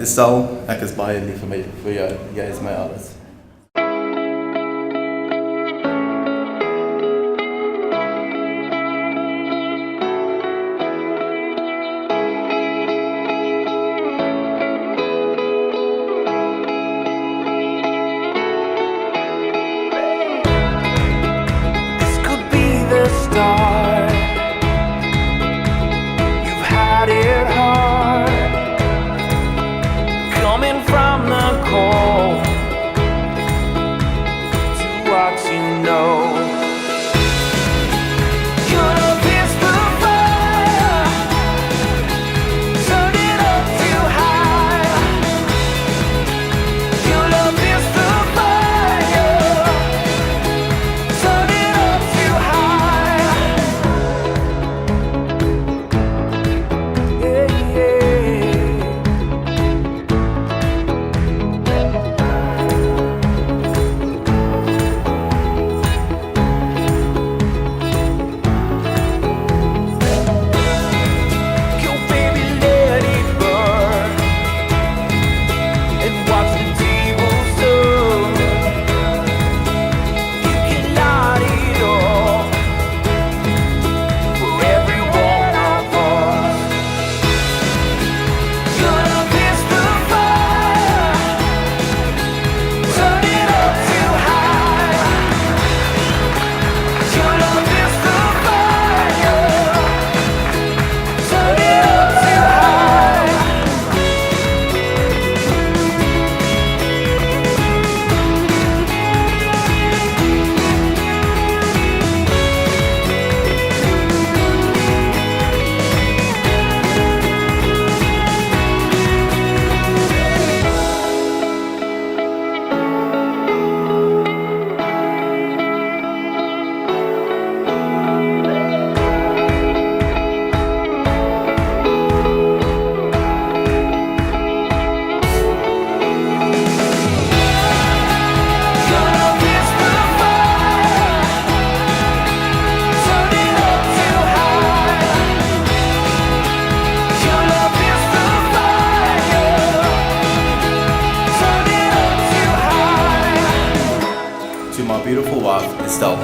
Stal, ek is baie lief vir jou. Jy is my alles. This could be the start. You've had it hard, coming from the cold to what you know. Your love is the fire, turn it up too high. Your love is the fire, turn it up too high. Yeah, yeah. Go baby, let it burn and watch the tables turn. You can light it up for every one of us. Your love is the fire, turn it up too high. Your love is the fire, turn it up too high. Your love is the fire, turn it up too high. Your love is the fire, turn it up too high. To my beautiful wife, Stal.